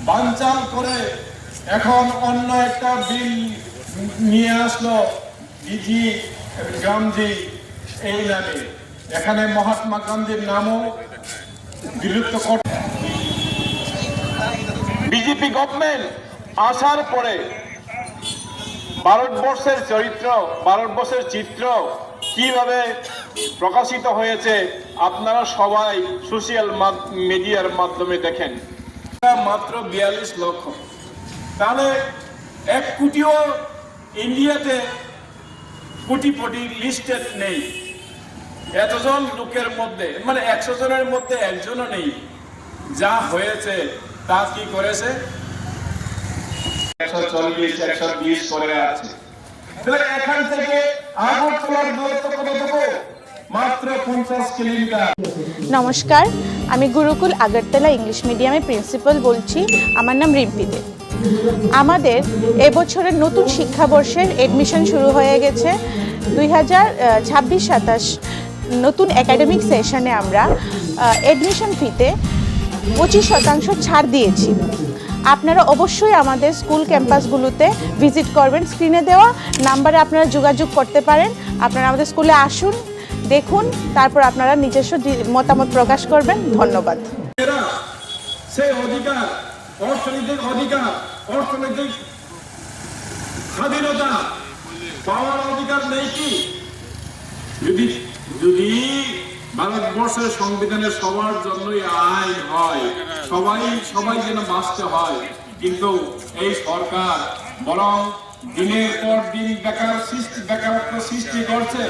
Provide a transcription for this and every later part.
বানচাল করে এখন অন্য একটা বিল নিয়ে আসলো বিজি গান্ধী এই নামে। এখানে মহাত্মা গান্ধীর নামও বিলুপ্ত করে। বিজেপি গভর্নমেন্ট আসার পরে ভারতবর্ষের চরিত্র, ভারতবর্ষের চিত্র কিভাবে প্রকাশিত হয়েছে আপনারা সবাই সোশ্যাল মিডিয়ার মাধ্যমে দেখেন। মাত্র 42 লক্ষ, তাহলে 1 কোটিও ইন্ডিয়াতে কোটিপতি লিস্টেড নেই। এতজন লোকের মধ্যে, মানে 100 জনের মধ্যে একজনও নেই। যা হয়েছে তা কি করেছে? 140, 120 করে আছে। এখান থেকে আগরতলার দূরত্ব কতটুকু? মাত্র 50 কিলোমিটার। নমস্কার, আমি গুরুকুল আগরতলা ইংলিশ মিডিয়ামের প্রিন্সিপাল বলছি। আমার নাম রিম্পি দে। আমাদের এবছরের নতুন শিক্ষাবর্ষের এডমিশন শুরু হয়ে গেছে। 2026-27 নতুন একাডেমিক সেশনে আমরা এডমিশন ফিতে 25% ছাড় দিয়েছি। আপনারা অবশ্যই আমাদের স্কুল ক্যাম্পাসগুলোতে ভিজিট করবেন। স্ক্রিনে দেওয়া নাম্বারে আপনারা যোগাযোগ করতে পারেন। আপনারা আমাদের স্কুলে আসুন, দেখুন, তারপর আপনারা নিজস্ব মতামত প্রকাশ করবেন। ধন্যবাদ। সেই অধিকার, অর্থনৈতিক অধিকার, অর্থনৈতিক স্বাধীনতা পাওয়ার অধিকার নেই কি? যদি ভারতবর্ষের সংবিধানে সবার জন্যই আইন হয়, সবাই যেন বাঁচতে হয়, কিন্তু এই সরকার বরং দিনের পর দিন বেকারত্ব সৃষ্টি করছে।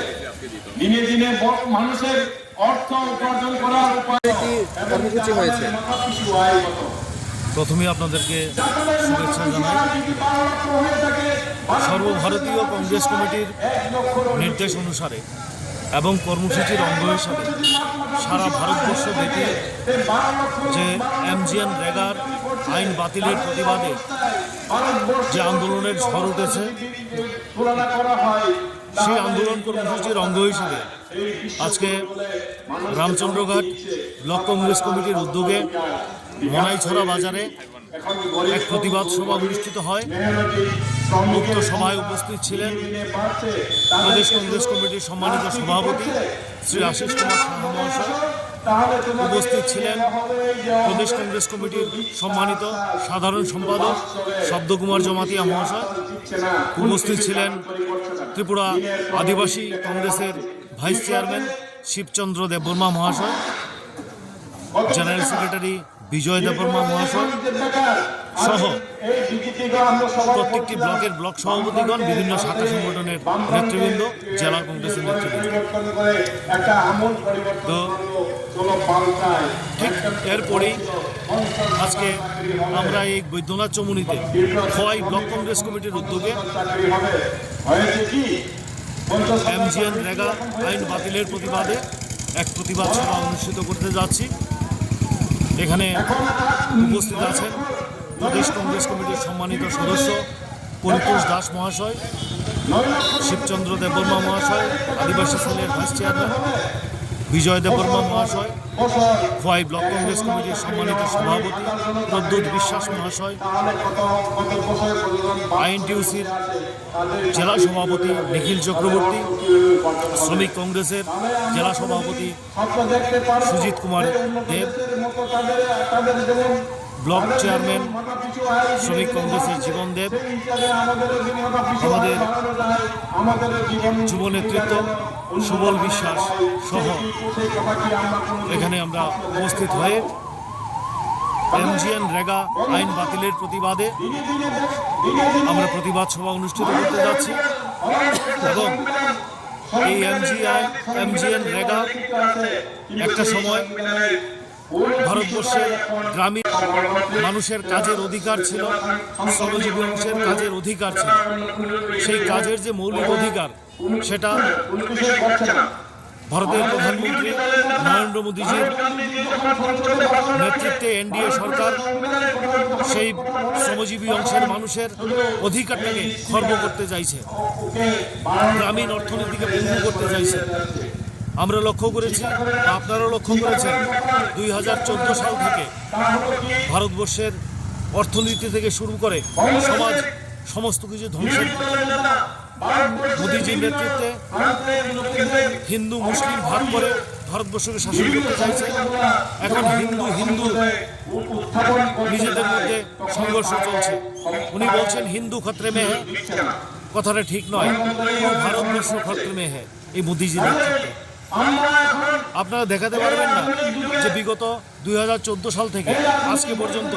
দিনে দিনে মানুষের অর্থ উপার্জন করার উপায় কর্মসূচি হয়েছে। প্রথমে আপনাদেরকে শুভেচ্ছা জানাই। সর্বভারতীয় কংগ্রেস কমিটির নির্দেশ অনুসারে এবং কর্মসূচির অঙ্গ হিসাবে সারা ভারতবর্ষ ব্যাপী যে MGN রেগার আইন বাতিলের প্রতিবাদে যে আন্দোলনের ঝড় উঠেছে, সেই আন্দোলন কর্মসূচির অঙ্গ হিসেবে আজকে রামচন্দ্রঘাট ব্লক কংগ্রেস কমিটির উদ্যোগে মনাইছড়া বাজারে এক প্রতিবাদ সভা অনুষ্ঠিত হয়। উক্ত সভায় উপস্থিত ছিলেন প্রদেশ কংগ্রেস কমিটির সম্মানিত সভাপতি শ্রী আশিস কুমার সাহা মহাশয়, উপস্থিত ছিলেন প্রদেশ কংগ্রেস কমিটির সম্মানিত সাধারণ সম্পাদক শব্দকুমার জমাতিয়া মহাশয়, উপস্থিত ছিলেন ত্রিপুরা আদিবাসী কংগ্রেসের ভাইস চেয়ারম্যান শিবচন্দ্র দেববর্মা মহাশয়, জেনারেল সেক্রেটারি বিজয় দেববর্মা মহাশয় সহ প্রত্যেকটি ব্লকের ব্লক সভাপতিগণ, বিভিন্ন শাখা সংগঠনের নেতৃবৃন্দ, জেলা কংগ্রেসের নেতৃবৃন্দ। তো ঠিক এরপরেই আজকে আমরা এই বৈদ্যনাথ চমুনিতে খোয়াই ব্লক কংগ্রেস কমিটির উদ্যোগে MGN রেগা আইন বাতিলের প্রতিবাদে এক প্রতিবাদ সভা অনুষ্ঠিত করতে যাচ্ছি। এখানে উপস্থিত আছেন প্রদেশ কংগ্রেস কমিটির সম্মানিত সদস্য পরিতোষ দাস মহাশয়, শিবচন্দ্র দেববর্মা মহাশয়, আদিবাসী সেলের ভাইস চেয়ারম্যান বিজয় দেববর্মা মহাশয়, খোয়াই ব্লক কংগ্রেস কমিটির সম্মানিত সভাপতি প্রদ্যুৎ বিশ্বাস মহাশয়, INTUCর জেলা সভাপতি নিখিল চক্রবর্তী, শ্রমিক কংগ্রেসের জেলা সভাপতি সুজিত কুমার দেব, ব্লক চেয়ারম্যান শ্রমিক কংগ্রেসের জীবন দেব, আমাদের যুব নেতৃত্ব সুবল বিশ্বাস সহ এখানে আমরা উপস্থিত হয়ে MGN রেগা আইন বাতিলের প্রতিবাদে আমরা প্রতিবাদ সভা অনুষ্ঠিত করতে যাচ্ছি। এবং এই MGN রেগা একটা সময় ভারতবর্ষের গ্রামীণ মানুষের কাজের অধিকার ছিল, শ্রমজীবী অংশের কাজের অধিকার ছিল। সেই কাজের যে মৌলিক অধিকার, সেটা ভারতের প্রধানমন্ত্রী নরেন্দ্র মোদীজির নেতৃত্বে NDA সরকার সেই শ্রমজীবী অংশের মানুষের অধিকারটাকে খর্ব করতে চাইছে, গ্রামীণ অর্থনীতিকে ভঙ্গ করতে চাইছে। আমরা লক্ষ্য করেছি, আপনারাও লক্ষ্য করেছেন, 2014 সাল থেকে ভারতবর্ষের অর্থনীতি থেকে শুরু করে সমাজ সমস্ত কিছু ধ্বংসের মোদীজির নেতৃত্বে হিন্দু মুসলিম ভাগ করে ভারতবর্ষকে শাসন করতে চাইছে। এখন হিন্দু নিজেদের মধ্যে সংঘর্ষ চলছে। উনি বলছেন হিন্দু খতরে মে হ্যায়, কথাটা ঠিক নয়, ভারতবর্ষ খতরে মে হ্যায় এই মোদীজির নেতৃত্বে। আপনারা দেখাতে পারবেন না যে বিগত 2014 সাল থেকে আজকে পর্যন্ত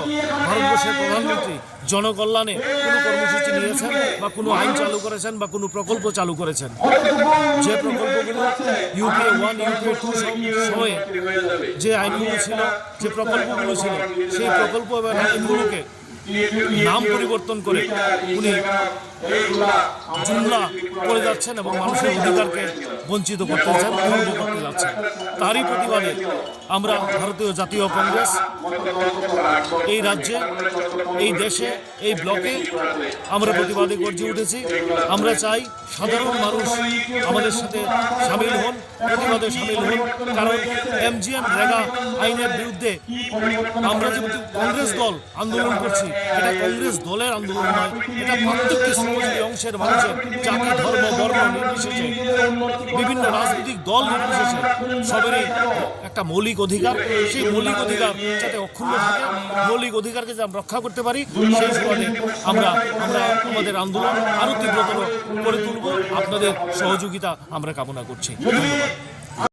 ভারতবর্ষের প্রধানমন্ত্রী জনকল্যাণে কোনো কর্মসূচি নিয়েছেন বা কোনো আইন চালু করেছেন বা কোনো প্রকল্প চালু করেছেন। যে প্রকল্পগুলো ইউপিএ 1 ইউপিএ 2 সময়ে যে আইনগুলো ছিল, যে প্রকল্পগুলো ছিল, সেই প্রকল্প এবং আইনগুলোকে নাম পরিবর্তন করে উনি জুমলা করে যাচ্ছেন এবং মানুষের অধিকারকে বঞ্চিত করতে যাচ্ছেন, খর্ব করতে যাচ্ছেন। তারই প্রতিবাদে আমরা ভারতীয় জাতীয় কংগ্রেস এই রাজ্যে, এই দেশে, এই ব্লকে আমরা প্রতিবাদে গর্জে উঠেছি। আমরা চাই সাধারণ মানুষ আমাদের সাথে সামিল হন, প্রতিবাদে সামিল হন। কারণ এমজিএন রেগা আইনের বিরুদ্ধে আমরা যেহেতু কংগ্রেস দল আন্দোলন করছি, এটা কংগ্রেস দলের আন্দোলন নয়, এটা প্রত্যেকটি শ্রমজীবী অংশের মানুষের জাতি, ধর্ম, বর্ণ নির্বিশেষে, বিভিন্ন রাজনৈতিক দল নির্বিশেষে সবেরই একটা মৌলিক অধিকার। সেই মৌলিক অধিকার যাতে অক্ষুণ্ণ থাকে, মৌলিক অধিকারকে যে আমরা রক্ষা করতে পারি, সেই সুবাদে আমরা আমাদের আন্দোলন আরও তীব্রতর করে তুলব। আপনাদের সহযোগিতা আমরা কামনা করছি। ধন্যবাদ।